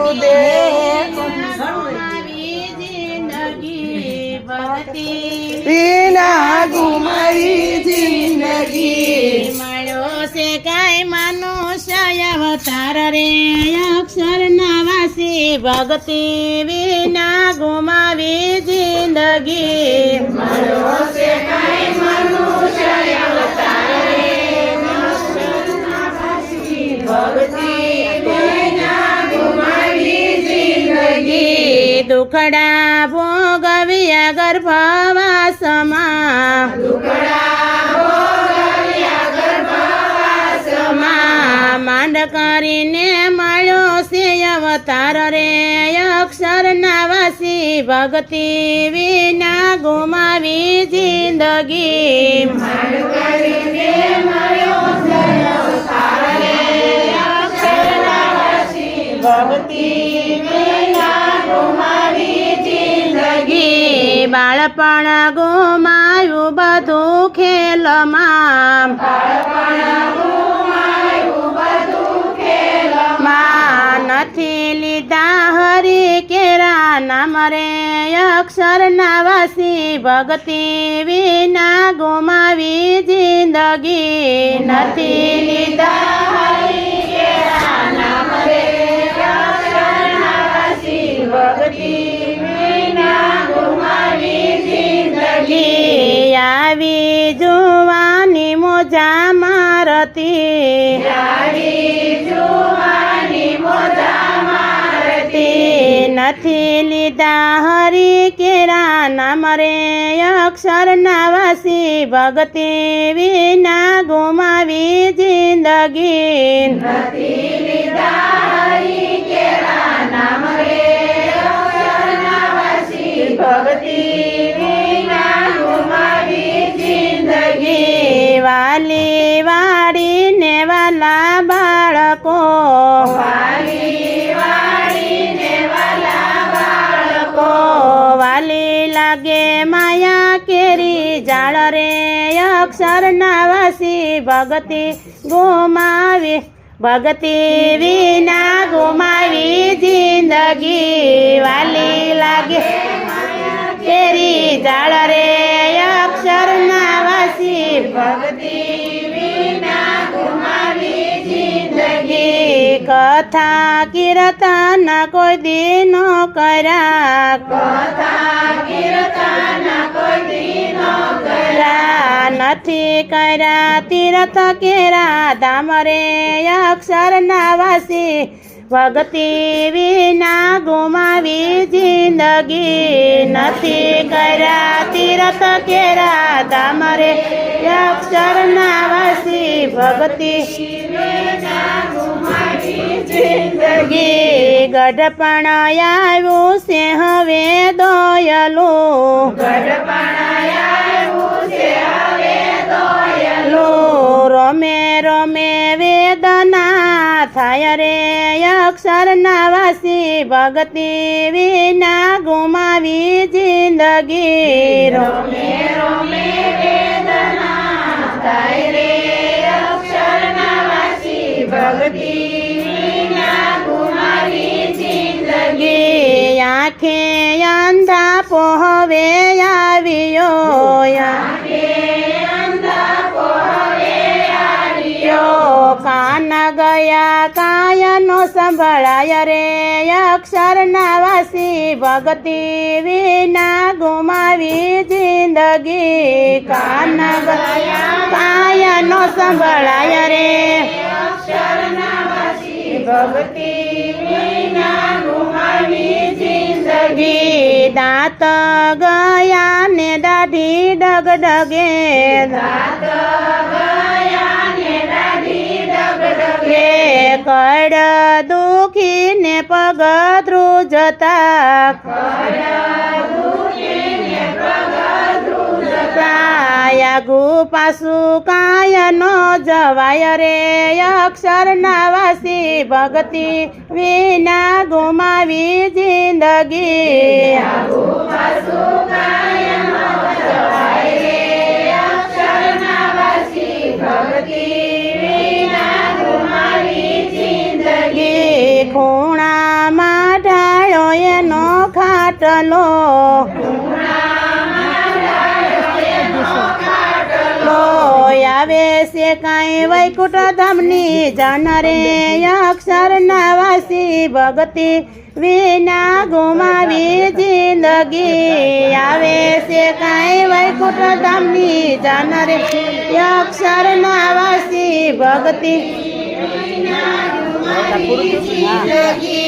ગુરુદેવ વિના ગુમાવી જિંદગી મળ્યો છે કાંઈ મનુષ્ય અવતાર રે અક્ષર નવાસી ભક્તિ વિના ગુમાવી જિંદગી મળ્યો છે કાંઈ મનુષ્ય અવતાર રે અક્ષર નવાસી ભક્તિ વિના ગુમાવી જિંદગી દુખડા ભોગવ્યા ગર્ભવાસમાં માંડ કરીને મળ્યો છે અવતાર રે અક્ષર નવાસી ભક્તિ વિના ગુમાવી જિંદગી માંડ કરીને મળ્યો છે અવતાર રે અક્ષર નવાસી ભક્તિ વિના ગુમાવી જિંદગી બાળપણ ગુમાયું બધું ખેલમાં નથી લીધા હરી કેરા નામ રે અક્ષર નવાસી ભક્તિ વિના ગુમાવી જિંદગી નથી લીધા હરી કેરા નામ રે અક્ષર નવાસી ભક્તિ વિના ગુમાવી જિંદગી આવી જુવાની મોજા મારતી નથી લીધા હરી કેરા નામ રે અક્ષર નવાસી ભક્તિ વિના ગુમાવી જિંદગી નથી લીધા હરી કેરા નામ રે અક્ષર નવાસી ભક્તિ વિના ગુમાવી જિંદગી વાલી વાડીને વાલા બાળકો વાલી લાગે માયા કેરી જાળ રે અક્ષર નવાસી ભક્તિ ગુમાવી ભક્તિ વિના ગુમાવી જિંદગી વાલી લાગે કેરી જાળ રે અક્ષર નવાસી ભક્તિ વિના ગુમાવી જિંદગી કથા કીર્તન કોઈ દિન કર્યા કથા કીર્તન કોઈ દિન કર્યા નથી કર્યા તીર્થ કેરા ધામ રે અક્ષર નવાસી ભક્તિ વિના ગુમાવી જિંદગી નથી કર્યા તીર્થ કેરા ધામ રે અક્ષર નવાસી ભક્તિ વિના ગુમાવી જિંદગી ગઢપણ આવ્યું છે હવે દોયલું ગઢપણ આવ્યું છે હવે દોયલું રોમે રોમે વેદના થાય રે અક્ષર નવાસી ભક્તિ વિના ગુમાવી જિંદગી રોમે રોમે વેદના થાય રે અક્ષર નવાસી ભક્તિ વિના ગુમાવી જિંદગી આંખે અંધા પોહવે આવ્યો કાન ગયા કાયનો સંભળાય રે અક્ષર નવાસી ભક્તિ વિના ગુમાવી જિંદગી કાન ગયા કાયનો સંભળાય રે અક્ષર નવાસી ભક્તિ વિના ગુમાવી જિંદગી દાંત ગયા ને દાઢી ડગડગે દાંત ગયા ને દાઢી ડગડગે કડ દુખીને પગ ધ્રુજતા આગુ પાછું કાય નો જવાય રે અક્ષર નવાસી ભક્તિ વિના ગુમાવી જિંદગી આગુ પાછું કાય નો જવાય રે અક્ષર નવાસી ભક્તિ વિના ગુમાવી જિંદગી ખૂણામાં ખાટલો આવે છે કાંઈ વૈકુંઠ ધામની જાન રે અક્ષરના વાસી ભક્તિ વિના ગુમાવી જિંદગી આવે છે કાંઈ વૈકુંઠ ધામની જાન રે અક્ષરના વાસી ભક્તિ વિના ગુમાવી જિંદગી